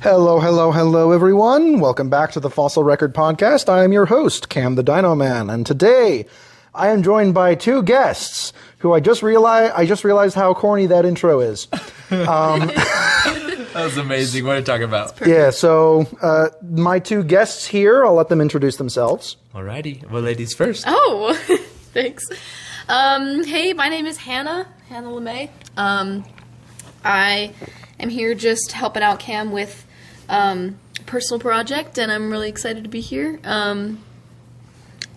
Hello, hello, hello, everyone. Welcome back to the Fossil Record Podcast. I am your host, Cam the Dino Man, and today I am joined by two guests who I just realized how corny that intro is. That was amazing. What are you talking about? Yeah, so my two guests here, I'll let them introduce themselves. Alrighty. Well, ladies first. Oh, thanks. Hey, my name is Hannah LeMay. I am here just helping out Cam with personal project, and I'm really excited to be here. I'll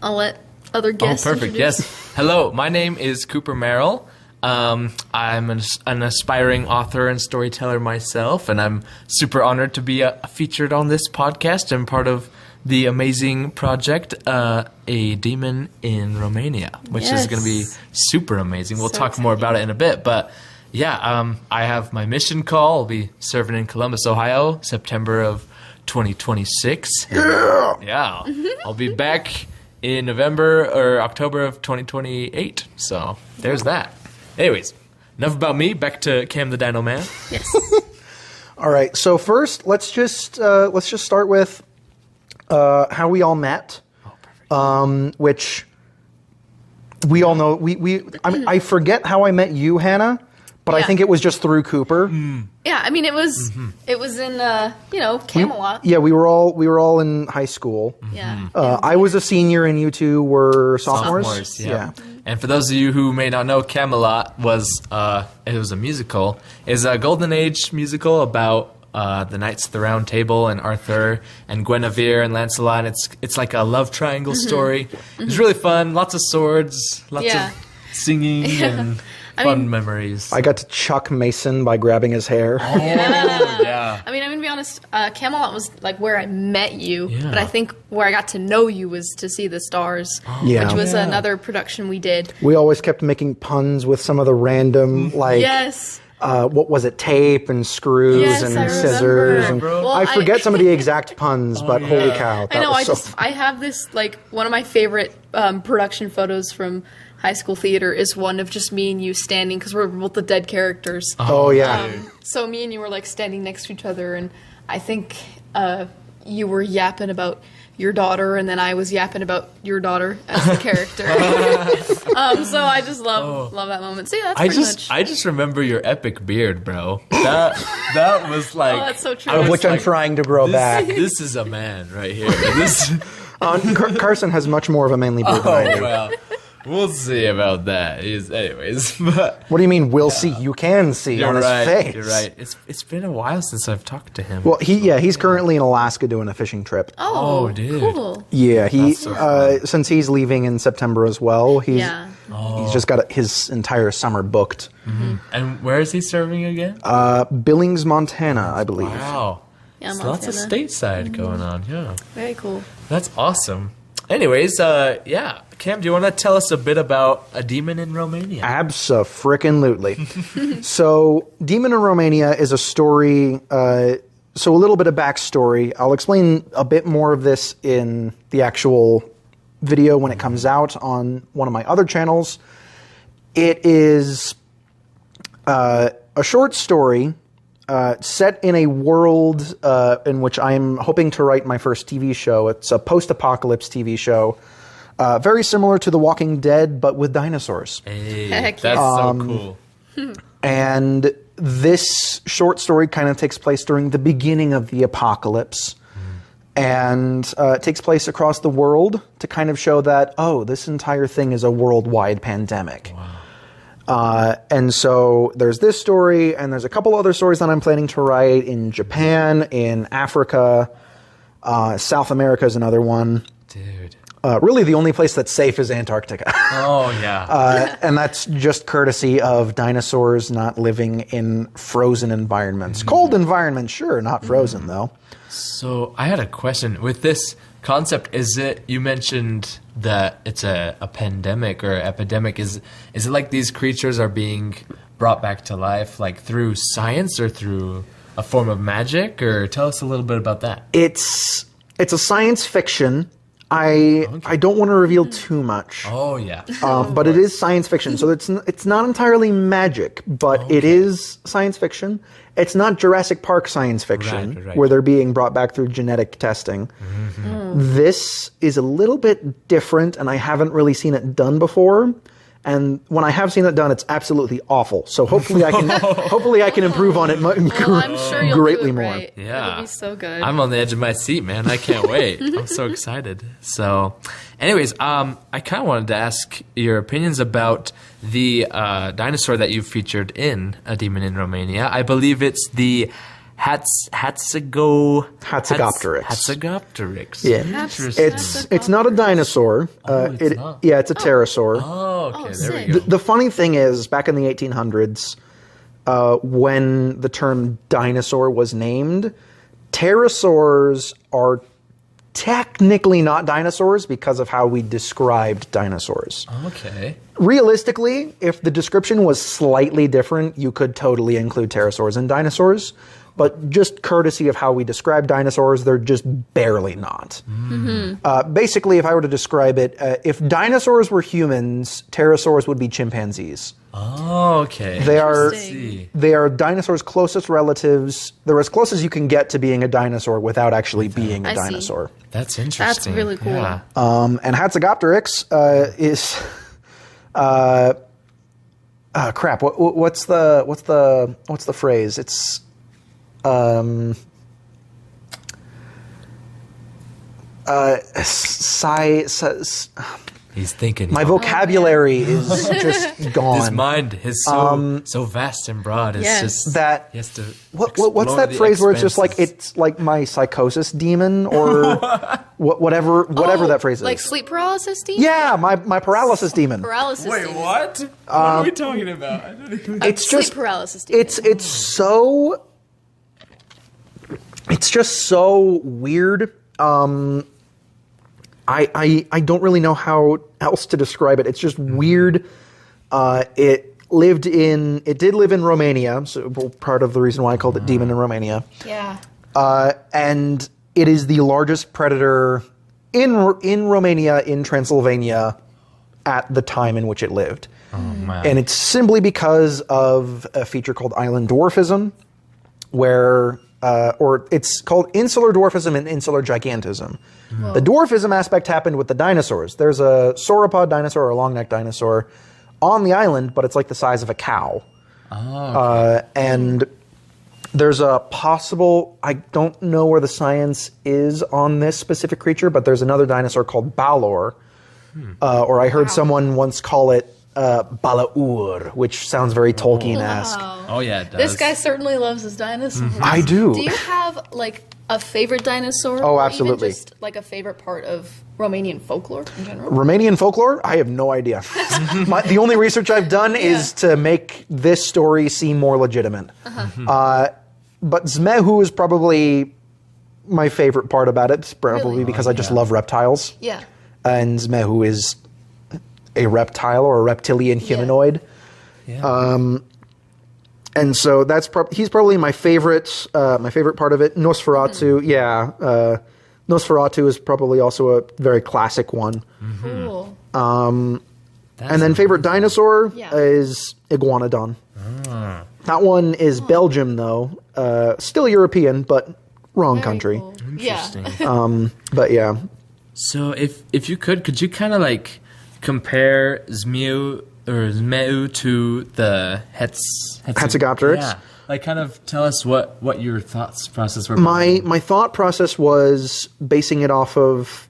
let other guests perfect. introduce. Yes. Hello, my name is Cooper Merrill. I'm an aspiring author and storyteller myself, and I'm super honored to be featured on this podcast and part of the amazing project, A Demon in Romania, which is going to be super amazing. We'll talk more about it in a bit, but yeah, I have my mission call. I'll be serving in Columbus, Ohio, September of 2026. Yeah. I'll be back in November or October of 2028. So there's that. Anyways, enough about me. Back to Cam the Dino Man. Yes. All right. So first, let's just start with how we all met. Oh, perfect. Which we all know. I forget how I met you, Hannah, but I think it was just through Cooper. Yeah, I mean, it was in Camelot. Yeah, we were all in high school. Yeah. I was a senior, and you two were sophomores. Yeah. And for those of you who may not know, Camelot was a musical. It's a Golden Age musical about the Knights of the Round Table and Arthur and Guinevere and Lancelot. It's like a love triangle story. It's really fun. Lots of swords. Lots of singing and fun memories. I got to chuck Mason by grabbing his hair. Oh, yeah. I mean, I'm going to be honest, Camelot was like where I met you, but I think where I got to know you was to see the stars, which was another production we did. We always kept making puns with some of the random, what was it, tape and screws and scissors. And I forget some of the exact puns, but holy cow. I know, I have this, like, one of my favorite production photos from high school theater is one of just me and you standing, because we're both the dead characters. Oh, yeah. So me and you were, like, standing next to each other, and I think you were yapping about your daughter, and then I was yapping about your daughter as the character. So I just love that moment. So yeah, that's pretty much. I just remember your epic beard, bro. That was like... Oh, that's so true. Which I'm trying to grow back. This is a man right here. Carson has much more of a manly beard than I do. Well, we'll see about that. Anyways, but what do you mean, we'll see? You can see on his face. You're right. It's been a while since I've talked to him. Well, he's currently in Alaska doing a fishing trip. Oh, dude. Cool. Yeah, since he's leaving in September as well, he's just got his entire summer booked. Mm-hmm. And where is he serving again? Billings, Montana, I believe. Wow. Yeah, so lots of stateside going on. Yeah. Very cool. That's awesome. Anyways, Cam, do you want to tell us a bit about A Demon in Romania? Abso-frickin-lutely. So, Demon in Romania is a story, so a little bit of backstory. I'll explain a bit more of this in the actual video when it comes out on one of my other channels. It is a short story set in a world in which I'm hoping to write my first TV show. It's a post-apocalypse TV show, very similar to The Walking Dead, but with dinosaurs. Hey, Heck that's so cool. And this short story kind of takes place during the beginning of the apocalypse. And it takes place across the world to kind of show that, this entire thing is a worldwide pandemic. Wow. And so there's this story, and there's a couple other stories that I'm planning to write in Japan, in Africa, South America is another one. Dude. Really the only place that's safe is Antarctica. Oh, yeah. And that's just courtesy of dinosaurs not living in frozen environments. Cold environments, sure, not frozen, though. So I had a question. With this concept, you mentioned that it's a pandemic or epidemic. Is it like these creatures are being brought back to life, like through science or through a form of magic? Or tell us a little bit about that. It's a science fiction. I don't want to reveal too much. Oh, yeah. But it is science fiction, so it's not entirely magic, but it is science fiction. it's not Jurassic Park science fiction Right. where they're being brought back through genetic testing. This is a little bit different, and I haven't really seen it done before. And when I have seen it done, it's absolutely awful. So hopefully I can improve on it I'm sure you'll greatly do it more. right. Yeah. It'll be so good. I'm on the edge of my seat, man. I can't wait. I'm so excited. So, anyways, I kind of wanted to ask your opinions about the dinosaur that you featured in A Demon in Romania. I believe it's the Hatzegopteryx. Hatzegopteryx. Yeah. Interesting. It's not a dinosaur. It's not? Yeah, it's a pterosaur. Oh, okay. There we sick. go. The funny thing is, back in the 1800s, when the term dinosaur was named, pterosaurs are technically not dinosaurs because of how we described dinosaurs. Okay. Realistically, if the description was slightly different, you could totally include pterosaurs and dinosaurs. But just courtesy of how we describe dinosaurs, they're just barely not. Basically, if I were to describe it, if dinosaurs were humans, pterosaurs would be chimpanzees. Oh, okay. They are Interesting. they are dinosaurs' closest relatives. They're as close as you can get to being a dinosaur without actually being a I see. dinosaur. That's interesting. really cool. Yeah. And Hatzegopteryx is crap. What's the phrase? It's He's thinking. my vocabulary is just gone. His mind is so vast and broad. It's Yes. just That he has to. what's explore that the phrase where it's just like expanses. it's like my psychosis demon or whatever that phrase is. Like sleep paralysis, demon? Yeah, my paralysis demon. Paralysis demon. what? What are we talking about? I don't even. It's Sleep just paralysis demon. it's just so weird. I don't really know how else to describe it. It's just weird. It did live in Romania, so part of the reason why I called it Demon in Romania. Yeah. And it is the largest predator in Romania, in Transylvania, at the time in which it lived. Oh man. And it's simply because of a feature called island dwarfism, where, or it's called insular dwarfism and insular gigantism. The dwarfism aspect happened with the dinosaurs. There's a sauropod dinosaur or a long-necked dinosaur on the island, but it's like the size of a cow. And there's a possible, I don't know where the science is on this specific creature, but there's another dinosaur called Balor, or I heard someone once call it Balaur, which sounds very Tolkien-esque. Wow. Oh yeah, it does. This guy certainly loves his dinosaurs. I do. Do you have like a favorite dinosaur? Oh, or absolutely. Even just like a favorite part of Romanian folklore in general? Romanian folklore? I have no idea. The only research I've done is to make this story seem more legitimate. But Zmehu is probably my favorite part about it, probably Really? because I just love reptiles. Yeah. And Zmehu is a reptile or a reptilian humanoid. Yeah. And so that's he's probably my favorite part of it. Nosferatu, Nosferatu is probably also a very classic one. Cool. And then favorite dinosaur is Iguanodon. That one is Belgium, though. Still European, but wrong Very country. cool. Interesting. But yeah. So if you could you kind of like compare Zmeu to the Hatzegopteryx? Yeah. Like kind of tell us what your thoughts process were. My thought process was basing it off of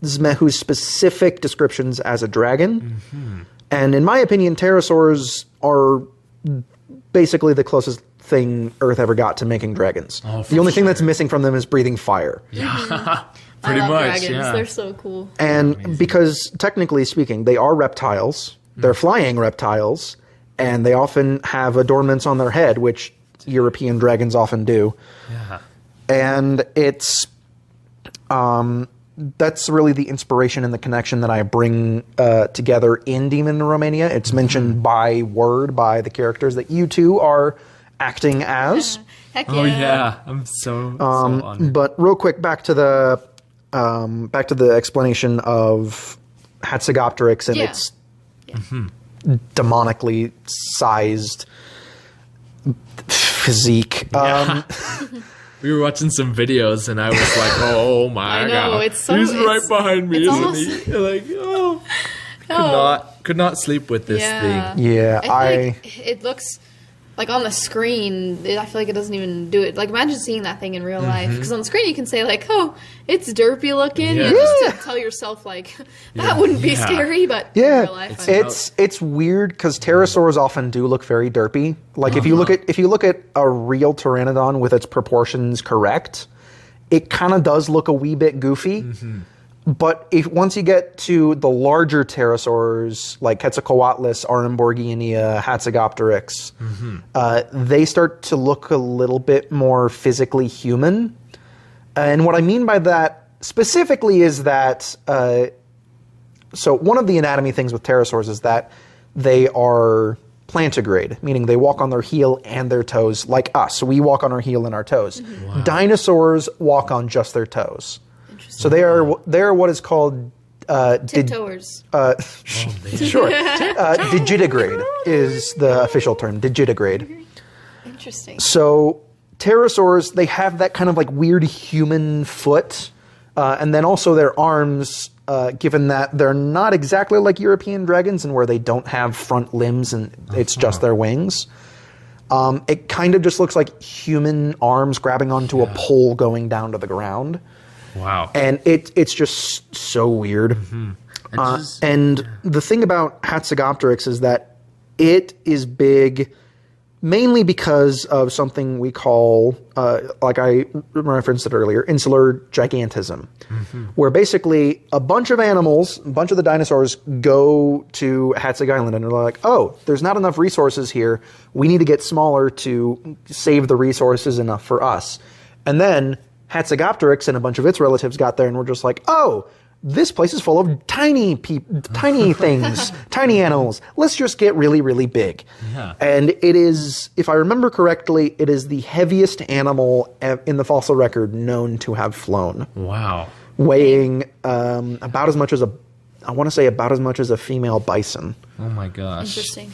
Zmehu's specific descriptions as a dragon. And in my opinion, pterosaurs are basically the closest thing Earth ever got to making dragons. The only thing that's missing from them is breathing fire. Pretty I love much, dragons. yeah. They're so cool. And because technically speaking, they are reptiles, they're flying reptiles, and they often have adornments on their head, which European dragons often do. Yeah. And it's that's really the inspiration and the connection that I bring together in Demon in Romania. It's mentioned by word by the characters that you two are acting as. Heck yeah. Oh yeah, I'm so honored. But real quick, back to the explanation of Hatzegopteryx and its demonically sized physique. We were watching some videos, and I was like, "Oh my god, he's right behind me, isn't he?" Like, could not sleep with this thing. Yeah, I think it looks like on the screen. I feel like it doesn't even do it. Like, imagine seeing that thing in real life, because on the screen you can say like, "Oh, it's derpy looking," Yeah. and just to tell yourself like that wouldn't be scary, but in real life, it's weird because pterosaurs often do look very derpy. Like if you look at a real pteranodon with its proportions correct, it kind of does look a wee bit goofy. But once you get to the larger pterosaurs like Quetzalcoatlus, Aremborgia, Hatzegopteryx, they start to look a little bit more physically human. And what I mean by that specifically is that, so one of the anatomy things with pterosaurs is that they are plantigrade, meaning they walk on their heel and their toes like us. So we walk on our heel and our toes. Wow. Dinosaurs walk on just their toes. So they are what is called tiptoers. Sure. Digitigrade is the official term. Digitigrade. Interesting. So pterosaurs, they have that kind of like weird human foot, and then also their arms. Given that they're not exactly like European dragons, and where they don't have front limbs and it's just their wings. It kind of just looks like human arms grabbing onto a pole going down to the ground. Wow. And it's just so weird. And the thing about Hatzegopteryx is that it is big mainly because of something we call, like I referenced it earlier, insular gigantism, where basically a bunch of animals, a bunch of the dinosaurs go to Hatzeg Island and they're like, oh, there's not enough resources here. We need to get smaller to save the resources enough for us. And then Hatzegopteryx and a bunch of its relatives got there and were just like, oh, this place is full of tiny things, tiny animals. Let's just get really, really big. Yeah. And it is, if I remember correctly, it is the heaviest animal in the fossil record known to have flown. Wow. Weighing about as much as a female bison. Oh my gosh. Interesting.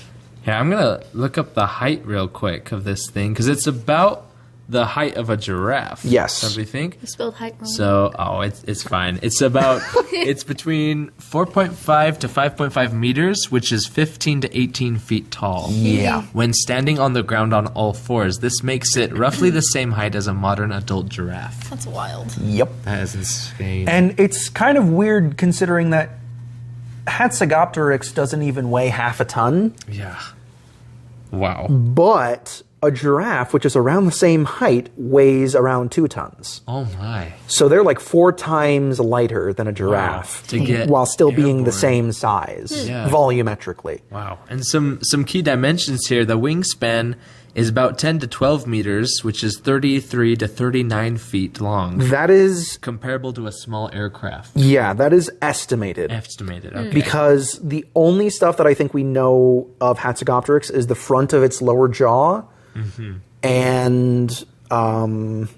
Yeah, I'm going to look up the height real quick of this thing, because it's about the height of a giraffe. Yes. Somebody think? You spelled height wrong. So, it's fine. It's about, it's between 4.5 to 5.5 meters, which is 15 to 18 feet tall. Yeah. When standing on the ground on all fours, this makes it roughly the same height as a modern adult giraffe. That's wild. Yep. That is insane. And it's kind of weird considering that Hatzegopteryx doesn't even weigh half a ton. Yeah. Wow. But a giraffe, which is around the same height, weighs around 2 tons. Oh my. So they're like 4 times lighter than a giraffe, Wow. To get while still being the airborne. same size, Yeah. volumetrically. Wow. And some key dimensions here. The wingspan is about 10 to 12 meters, which is 33 to 39 feet long. That is, Comparable to a small aircraft. yeah, that is estimated. Estimated. Okay. Because the only stuff that I think we know of Hatzegopteryx is the front of its lower jaw and some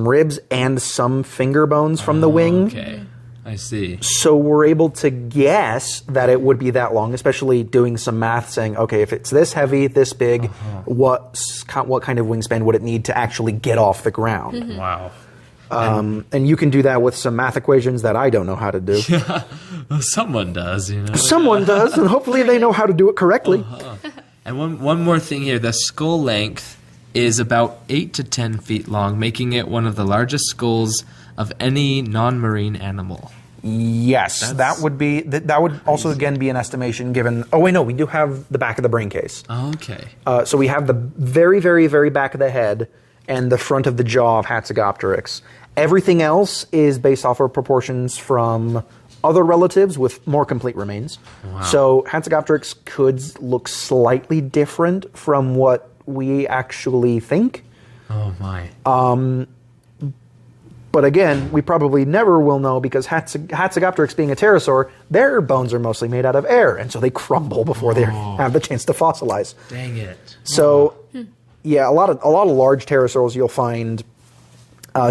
ribs and some finger bones from the wing. Okay. I see. So we're able to guess that it would be that long, especially doing some math saying, okay, if it's this heavy, this big, what kind of wingspan would it need to actually get off the ground? Wow. And you can do that with some math equations that I don't know how to do. Well, someone does, you know. Someone does, and hopefully they know how to do it correctly. And one more thing here. The skull length is about 8 to 10 feet long, making it one of the largest skulls of any non-marine animal. Yes, that would also again be an estimation given. Oh wait, no, we do have the back of the brain case. Okay. So we have the very, very, very back of the head and the front of the jaw of Hatzegopteryx. Everything else is based off of proportions from other relatives with more complete remains. Wow. So Hatzegopteryx could look slightly different from what we actually think. Oh my. But again, we probably never will know because Hatzegopteryx being a pterosaur, their bones are mostly made out of air, and so they crumble before they have the chance to fossilize. Dang it. So, yeah, a lot of large pterosaurs you'll find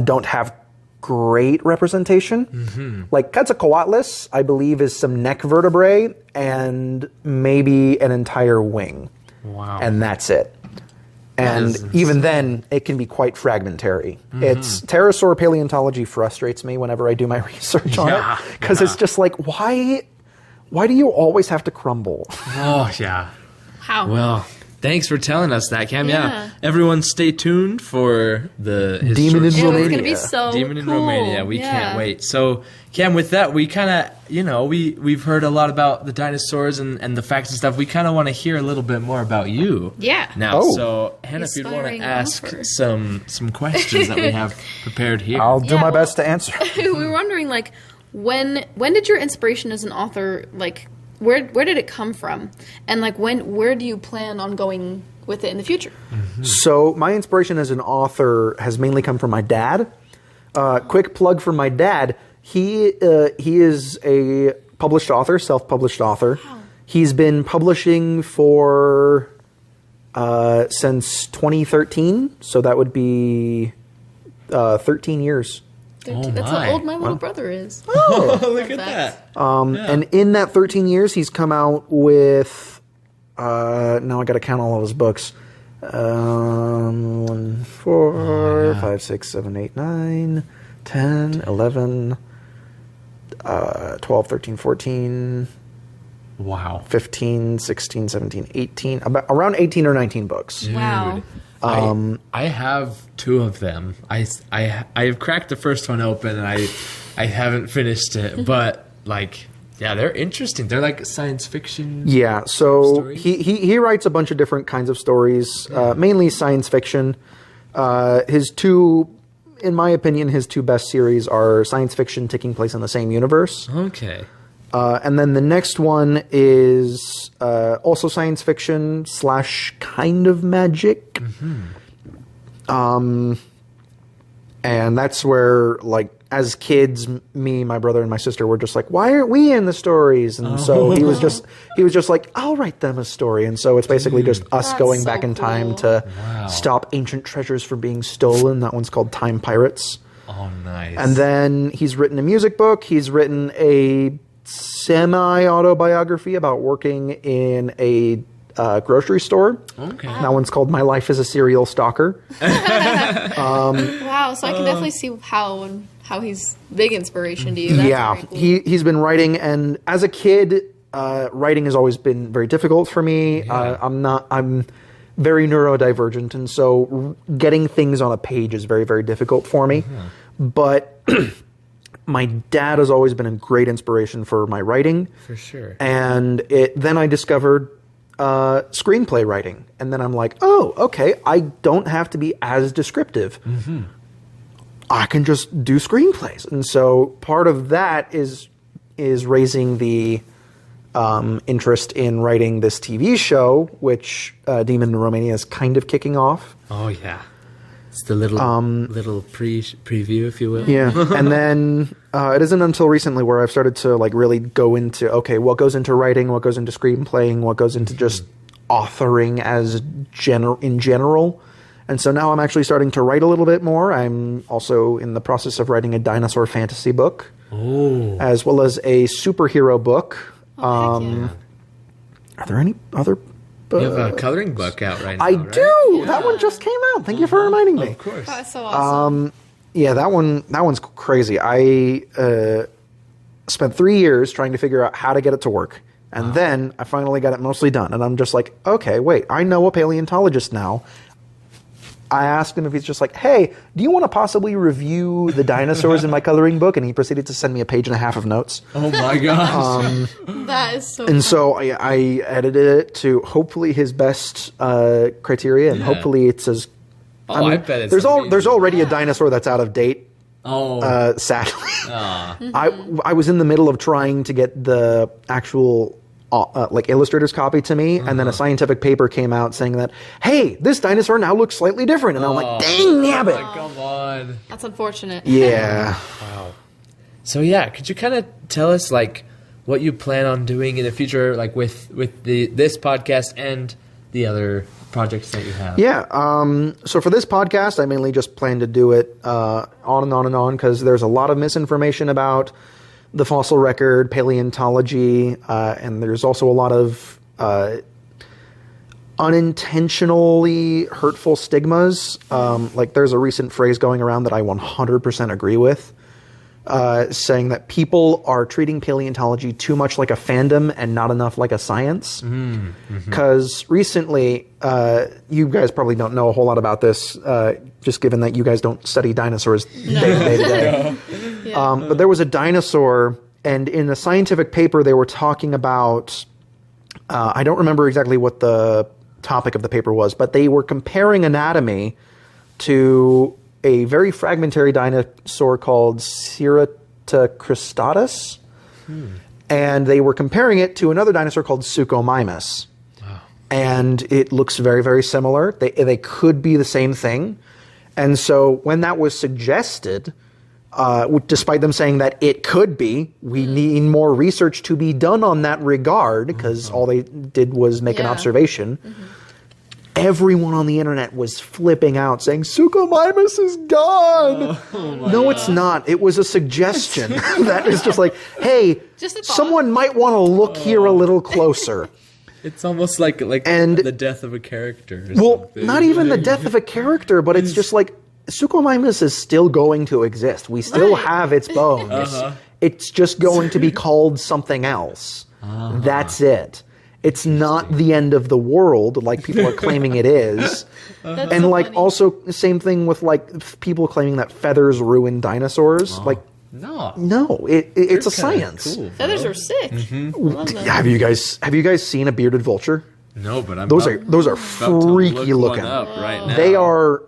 don't have great representation. Like Quetzalcoatlus, I believe, is some neck vertebrae and maybe an entire wing. Wow. And that's it. And Yes. even then, it can be quite fragmentary. It's pterosaur paleontology frustrates me whenever I do my research on Yeah, it, because it's just like, why do you always have to crumble? Oh, yeah. How? Well, thanks for telling us that, Cam. Yeah. Yeah. Everyone stay tuned for his Demon in short Ew, Romania. it's gonna be so Demon in cool. Romania. We Yeah. can't wait. So, Cam, with that, we kind of, we've heard a lot about the dinosaurs and the facts and stuff. We kind of want to hear a little bit more about you. Yeah. Now, Oh. so Hannah, if you'd want to Aspiring ask author. some questions that we have prepared here. I'll do Yeah, my well- best to answer. We were wondering, like, when did your inspiration as an author, like, where did it come from, and like where do you plan on going with it in the future? So my inspiration as an author has mainly come from my dad. Quick plug for my dad. He is a published author, self-published author. Wow. He's been publishing for since 2013, so that would be 13 years. That's my. how old my little brother is. Oh, look Fun at fact. that. And in that 13 years, he's come out with, now I got to count all of his books. 1, 4, 5, 6, 7, 8, 9, 10, 11, 12, 13, 14, Wow. 15, 16, 17, 18, around 18 or 19 books. Wow. I have 2 of them. I have cracked the first one open and I haven't finished it, but like, yeah, they're interesting. They're like science fiction. Yeah, so Stories? he writes a bunch of different kinds of stories, mainly science fiction. His 2, in my opinion, his 2 best series are science fiction taking place in the same universe. Okay. And then the next one is also science fiction / kind of magic. And that's where, like, as kids, me, my brother, and my sister were just like, why aren't we in the stories? And so he was just like, I'll write them a story. And so it's basically just us That's going so back in time cool. to Wow. stop ancient treasures from being stolen. That one's called Time Pirates. Oh, nice. And then he's written a music book. He's written a semi-autobiography about working in a grocery store. Okay. That one's called My Life as a Serial Stalker. Wow. So I can definitely see how he's big inspiration to you. That's Yeah, very cool. he's been writing, and as a kid, writing has always been very difficult for me. Yeah. I'm very neurodivergent, and so getting things on a page is very, very difficult for me. But my dad has always been a great inspiration for my writing. For sure. And then I discovered screenplay writing. And then I'm like, oh, okay, I don't have to be as descriptive. I can just do screenplays. And so part of that is raising the interest in writing this TV show, which Demon in Romania is kind of kicking off. Oh, yeah. It's the little preview, if you will. Yeah, and then it isn't until recently where I've started to like really go into, okay, what goes into writing, what goes into screenplaying, what goes into just authoring as in general. And so now I'm actually starting to write a little bit more. I'm also in the process of writing a dinosaur fantasy book, as well as a superhero book. Oh, heck yeah. Are there any other You have a coloring book out right now, I right? do. That one just came out. Thank you for reminding me. Of course. That's so awesome. Yeah, that one's crazy. I spent 3 years trying to figure out how to get it to work. And then I finally got it mostly done. And I'm just like, okay, wait, I know a paleontologist now. I asked him if he's just like, hey, do you want to possibly review the dinosaurs in my coloring book? And he proceeded to send me a page and a half of notes. Oh, my gosh. That is so And so I edited it to hopefully his best criteria. And Yeah. hopefully it's as... Oh, I bet it's there's amazing. already a dinosaur that's out of date. Oh. Sadly. Aw. I was in the middle of trying to get the actual like illustrator's copy to me, and then a scientific paper came out saying that, hey, this dinosaur now looks slightly different, and I'm like, dang nabbit. Oh, come on. That's unfortunate. Yeah. So yeah, could you kind of tell us like what you plan on doing in the future, like with this podcast and the other projects that you have? Yeah. So for this podcast, I mainly just plan to do it on and on and on because there's a lot of misinformation about the fossil record, paleontology, and there's also a lot of unintentionally hurtful stigmas. Like there's a recent phrase going around that I 100% agree with, saying that people are treating paleontology too much like a fandom and not enough like a science. Because recently, you guys probably don't know a whole lot about this, just given that you guys don't study dinosaurs day to day. But there was a dinosaur, and in a scientific paper they were talking about, I don't remember exactly what the topic of the paper was, but they were comparing anatomy to a very fragmentary dinosaur called Ceratochrystus, and they were comparing it to another dinosaur called Suchomimus. Wow. And it looks very, very similar. They could be the same thing. And so when that was suggested, despite them saying that it could be, we need more research to be done on that regard, because all they did was make an observation. Everyone on the internet was flipping out, saying, Suchomimus is gone! No, it's not. It was a suggestion. That is just like, hey, someone might want to look here a little closer. It's almost like the death of a character or something. Not even the death of a character, but it's just like, Suchomimus is still going to exist. We still have its bones. It's just going to be called something else. That's it. It's not the end of the world like people are claiming it is. And like funny. Also the same thing with like people claiming that feathers ruin dinosaurs. Like no, it's a science. Cool, Feathers are sick. I love them. Have you guys seen a bearded vulture? No, but those are freaky looking. Up right now. They are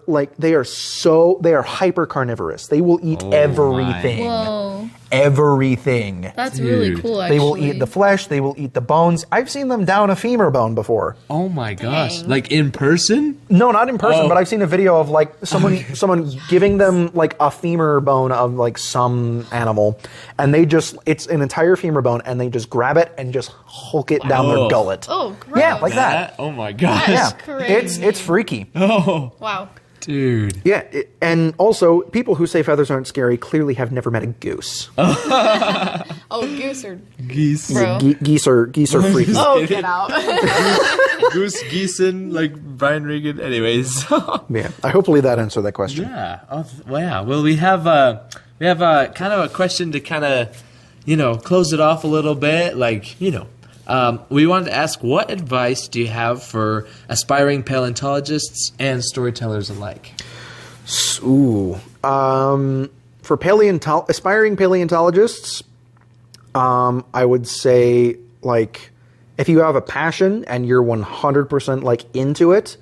hyper carnivorous. They will eat everything. Whoa. Everything. That's really cool, actually. They will eat the flesh. They will eat the bones. I've seen them down a femur bone before. Oh my gosh! Like in person? No, not in person, but I've seen a video of like someone giving them like a femur bone of like some animal, and it's an entire femur bone, and they just grab it and just hulk it down their gullet. Oh, gross. Yeah, like that. Oh my gosh! Yeah, crazy. it's freaky. Oh Wow. dude. Yeah, and also people who say feathers aren't scary clearly have never met a goose. Oh, goose or Geese. bro. Geese are freaky. Oh, get out. Goose Geeson, like Brian Regan. Anyways. Yeah, hopefully that answered that question. Yeah. Oh, wow. Well, we have kind of a question to kind of, close it off a little bit. Like, we wanted to ask, what advice do you have for aspiring paleontologists and storytellers alike? For aspiring paleontologists, I would say, like, if you have a passion and you're 100% like into it,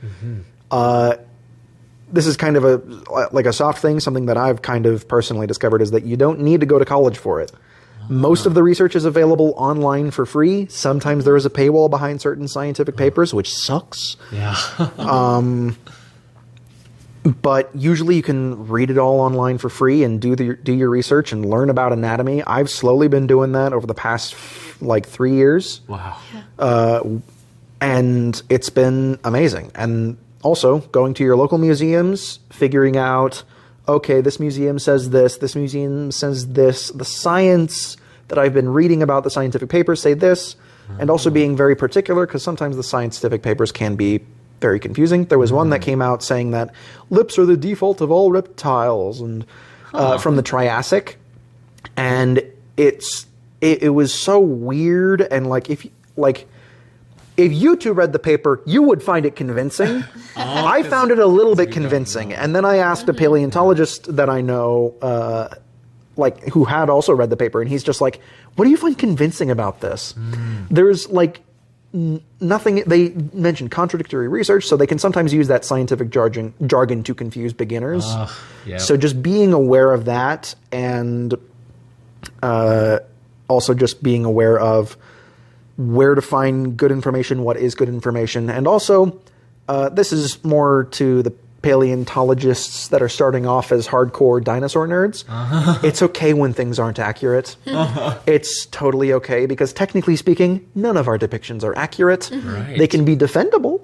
this is kind of a soft thing. Something that I've kind of personally discovered is that you don't need to go to college for it. Most of the research is available online for free. Sometimes there is a paywall behind certain scientific papers, which sucks. Yeah. But usually you can read it all online for free and do your research and learn about anatomy. I've slowly been doing that over the past 3 years. Wow. And it's been amazing. And also going to your local museums, figuring out, okay, this museum says this museum says this, the science that I've been reading about, the scientific papers say this, and also being very particular, because sometimes the scientific papers can be very confusing. There was one that came out saying that lips are the default of all reptiles, and from the Triassic, and it was so weird, and if you two read the paper, you would find it convincing. I found it a little bit convincing. And then I asked a paleontologist that I know, who had also read the paper, and he's just like, what do you find convincing about this? There's, nothing. They mentioned contradictory research, so they can sometimes use that scientific jargon to confuse beginners. So just being aware of that, and also just being aware of where to find good information, what is good information, and also this is more to the paleontologists that are starting off as hardcore dinosaur nerds. It's okay when things aren't accurate. It's totally okay, because technically speaking, none of our depictions are accurate. Right. They can be defendable,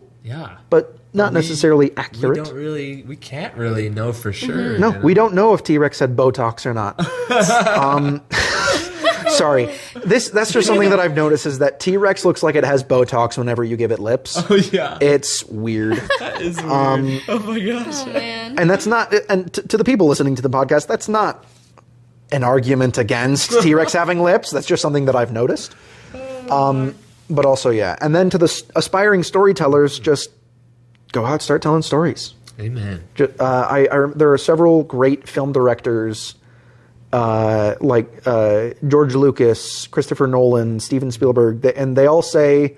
but not necessarily accurate. We can't really know for sure. No, we don't know if T-Rex had Botox or not. Sorry. That's just something that I've noticed is that T-Rex looks like it has Botox whenever you give it lips. Oh yeah, It's weird. that is weird. Oh my gosh. Oh man. And that's not, and to the people listening to the podcast, that's not an argument against T-Rex having lips. That's just something that I've noticed. But also, yeah. And then to the aspiring storytellers, just go out, start telling stories. Amen. There are several great film directors like George Lucas, Christopher Nolan, Steven Spielberg, and they all say,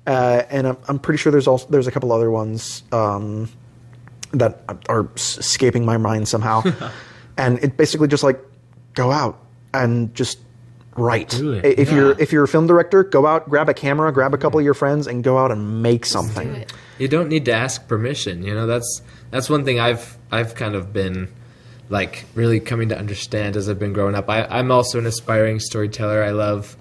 and I'm pretty sure there's a couple other ones that are escaping my mind somehow, and it basically just like go out and just write. Do it. If you're a film director, go out, grab a camera, grab a couple of your friends, and go out and make something. Do it. You don't need to ask permission. You know, that's one thing I've kind of been like really coming to understand as I've been growing up. I'm also an aspiring storyteller. I love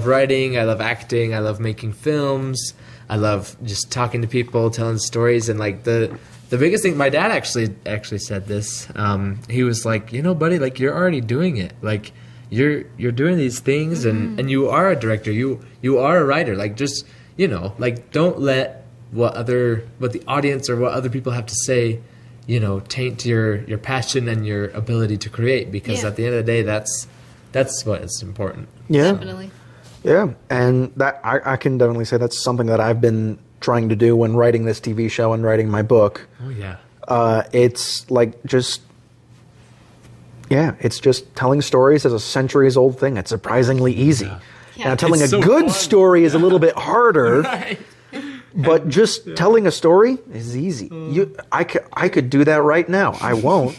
writing. I love acting. I love making films. I love just talking to people, telling stories, and like the biggest thing. My dad actually said this. He was like, you know, buddy, like you're already doing it. Like you're doing these things, and you are a director. You are a writer. Like just, you know, like don't let what the audience or what other people have to say, you know, taint your passion and your ability to create, because at the end of the day, that's what is important. Yeah. Definitely. Yeah, and that I can definitely say that's something that I've been trying to do when writing this TV show and writing my book. Oh yeah. It's like it's just telling stories is a centuries-old thing. It's surprisingly easy. Yeah. Now, telling It's a so good fun. story is a little bit harder, Right. but just telling a story is easy. I could do that right now. I won't.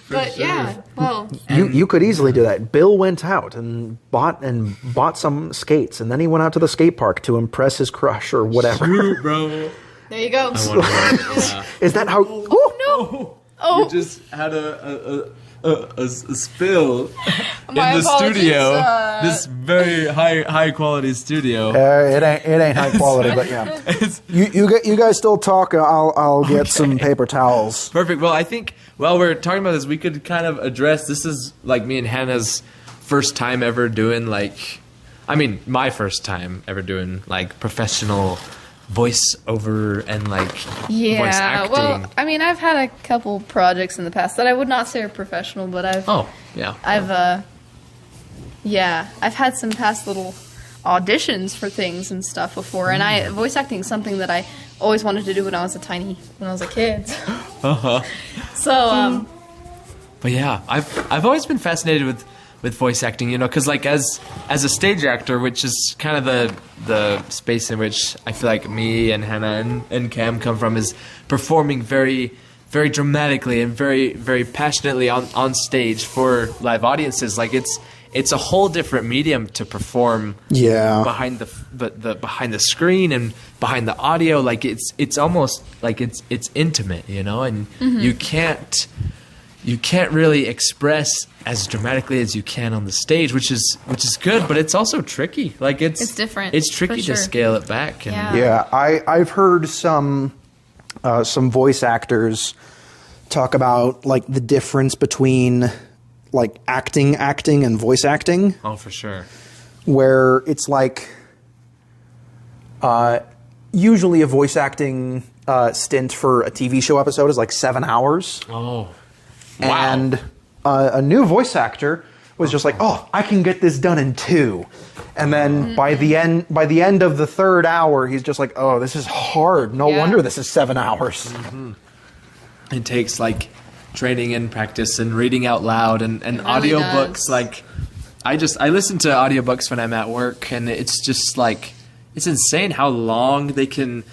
But yeah, well, You could easily do that. Bill went out and bought some skates, and then he went out to the skate park to impress his crush or whatever. True, bro. there you go. I wonder yeah. Is that how? No. Oh, You just had a spill My in the apologies, studio. This very high quality studio. It ain't high quality, but yeah. You guys still talk. I'll get some paper towels. Perfect. Well, I think while we're talking about this, we could kind of address. This is like me and Hannah's first time ever doing my first time ever doing like professional voice-over and like voice acting. well, I mean, I've had a couple projects in the past that I would not say are professional, but I've had some past little auditions for things and stuff before, and voice acting is something that I always wanted to do when I was a kid. So, But yeah, I've always been fascinated with voice acting, you know, because like as a stage actor, which is kind of the space in which I feel like me and Hannah and Cam come from, is performing very, very dramatically and very, very passionately on stage for live audiences. Like it's a whole different medium to perform behind the behind the screen and behind the audio. Like it's almost like it's intimate, you know, and you can't really express as dramatically as you can on the stage, which is good, but it's also tricky. Like it's different. It's tricky for sure. to scale it back. And Yeah. Yeah, I've heard some voice actors talk about like the difference between like acting and voice acting, Oh, for sure. where it's like usually a voice acting stint for a TV show episode is like 7 hours. Oh, wow. And a new voice actor was just like, "Oh, I can get this done in 2." And then by the end of the 3rd hour, he's just like, "Oh, this is hard. No wonder this is 7 hours." It takes like training and practice and reading out loud and really audiobooks. does. Like I listen to audiobooks when I'm at work, and it's just like it's insane how long they can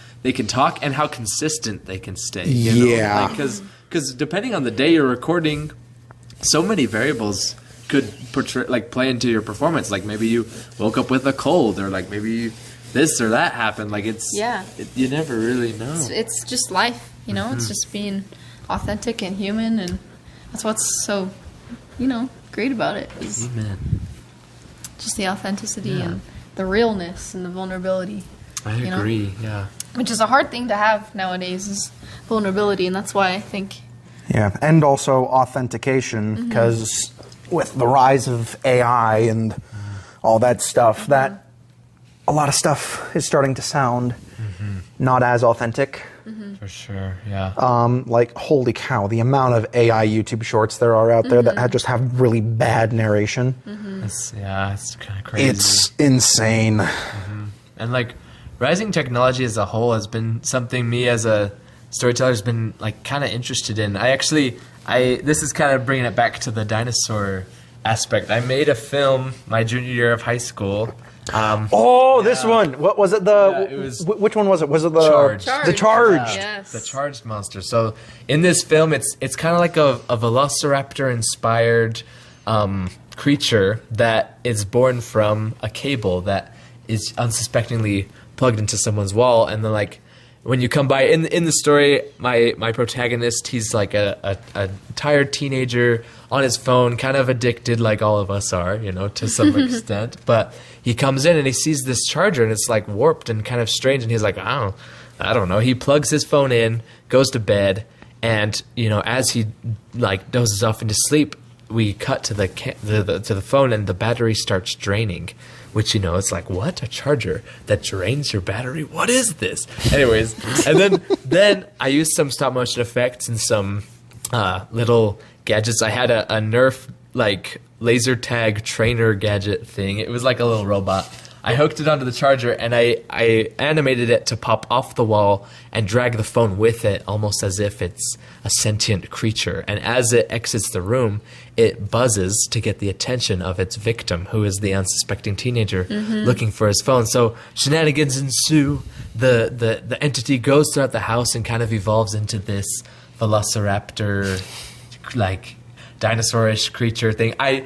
talk and how consistent they can stay. You know? Yeah. Because depending on the day you're recording, so many variables could play into your performance. Like maybe you woke up with a cold, or like maybe this or that happened. Like you never really know. It's just life, you know. It's just being authentic and human, and that's what's so, you know, great about it. Is Amen. just the authenticity and the realness and the vulnerability. I you know? agree. Yeah. Which is a hard thing to have nowadays, is vulnerability, and that's why I think Yeah, and also authentication, because with the rise of AI and all that stuff, that a lot of stuff is starting to sound not as authentic. For sure, yeah. Like, holy cow, the amount of AI YouTube shorts there are out there that just have really bad narration. It's kind of crazy. It's insane. And like, rising technology as a whole has been something me as a storyteller has been like kind of interested in. This is kind of bringing it back to the dinosaur aspect. I made a film my junior year of high school. This one. What was it? Which one was it? Was it the Charged. The Charged. Yes. The Charged monster. So in this film, it's kind of like a velociraptor-inspired creature that is born from a cable that is unsuspectingly plugged into someone's wall, and then like when you come by in the story, my protagonist, he's like a tired teenager on his phone, kind of addicted like all of us are, to some extent. But he comes in and he sees this charger and it's like warped and kind of strange, and he's like, I don't know. He plugs his phone in, goes to bed, and as he like dozes off into sleep, we cut to the phone and the battery starts draining. Which, it's like, what? A charger that drains your battery? What is this? Anyways, and then I used some stop motion effects and some little gadgets. I had a Nerf, like, laser tag trainer gadget thing. It was like a little robot. I hooked it onto the charger, and I animated it to pop off the wall and drag the phone with it, almost as if it's a sentient creature. And as it exits the room, it buzzes to get the attention of its victim, who is the unsuspecting teenager looking for his phone. So shenanigans ensue. The entity goes throughout the house and kind of evolves into this velociraptor, like, dinosaurish creature thing. I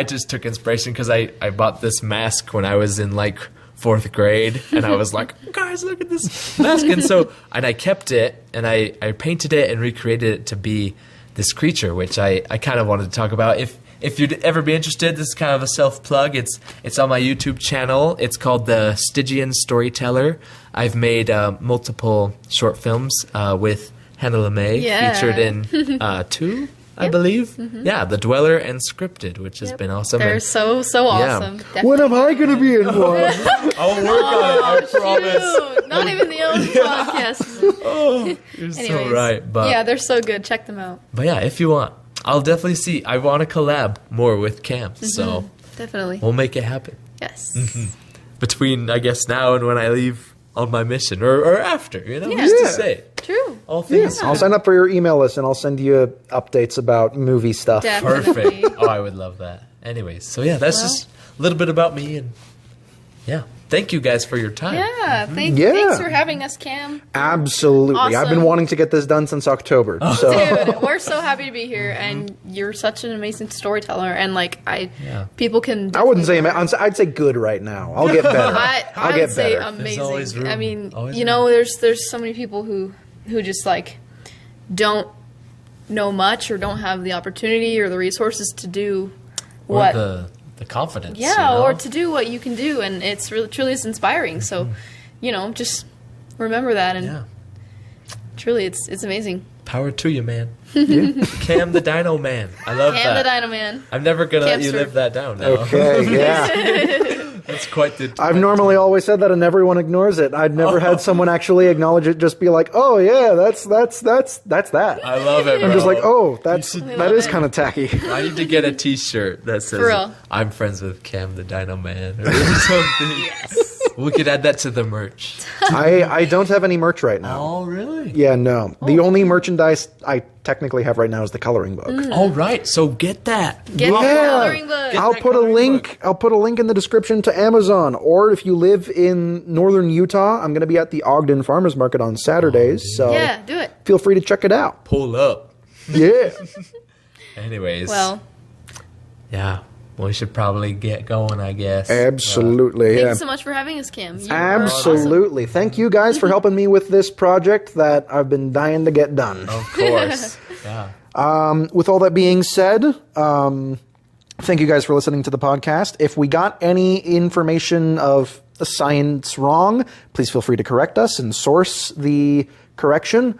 just took inspiration because I bought this mask when I was in like 4th grade, and I was like, guys, look at this mask. And I kept it, and I painted it and recreated it to be this creature, which I kind of wanted to talk about. If you'd ever be interested, this is kind of a self-plug. It's on my YouTube channel. It's called The Stygian Storyteller. I've made multiple short films with Hannah LeMay, featured in 2, I believe. Yeah, The Dweller and Scripted, which has been awesome. They're so awesome. Definitely. When am I going to be in one? I'll work on it, I promise. Shoot. Not even the old podcast. You're so right. But, yeah, they're so good. Check them out. But yeah, if you want, I'll definitely see. I want to collab more with Cam, so Definitely. we'll make it happen. Yes. Between, I guess, now and when I leave on my mission, or after, Yeah. who's to say? True. All things. I'll sign up for your email list, and I'll send you updates about movie stuff. Definitely. Perfect. Oh, I would love that. Anyways, so yeah, that's just a little bit about me, and yeah, thank you guys for your time. Yeah. Yeah. Thanks for having us, Cam. Absolutely. Awesome. I've been wanting to get this done since October. So Dude, we're so happy to be here, and you're such an amazing storyteller. And people can. I wouldn't say I'd say good right now. I'll get better. I'll I get would say better. amazing. always room. I mean, Always there's so many people who just like don't know much or don't have the opportunity or the resources to do Or what. the confidence. or to do what you can do, and it's really truly is inspiring. So, just remember that, and truly, it's amazing. Power to you, man. Cam the Dino Man. I love Cam that. the Dino Man. I'm never gonna let you Camster. live that down now. Okay, yeah. That's quite the. I've normally always said that, and everyone ignores it. I've never had someone actually acknowledge it. Just be like, "Oh yeah, that's that." I love it. I'm just bro. like, "Oh, that is it. kind of tacky." I need to get a T-shirt that says For real. "I'm friends with Cam the Dino Man" or something. Yes. We could add that to the merch. I don't have any merch right now. Oh, really? Yeah, no. The only merchandise I technically have right now is the coloring book. All right, so get that. Get the Yeah. coloring book. I'll that put a coloring link. book. I'll put a link in the description to Amazon. Or if you live in northern Utah, I'm going to be at the Ogden Farmers Market on Saturdays. So Yeah, do it. feel free to check it out. Pull up. Yeah. Anyways. Well, Yeah. We should probably get going, I guess. Absolutely. thank Yeah. you so much for having us, Cam. You were Absolutely. Thank you guys for helping me with this project that I've been dying to get done. Of course. Yeah. With all that being said, thank you guys for listening to the podcast. If we got any information of the science wrong, please feel free to correct us and source the correction.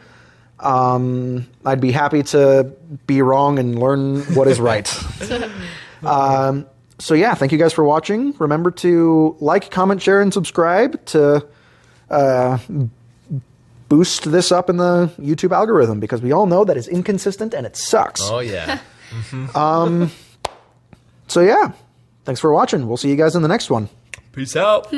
I'd be happy to be wrong and learn what is right. So yeah, thank you guys for watching. Remember to like, comment, share, and subscribe to boost this up in the YouTube algorithm, because we all know that it's inconsistent and it sucks. Oh, yeah. So yeah, thanks for watching. We'll see you guys in the next one. Peace out.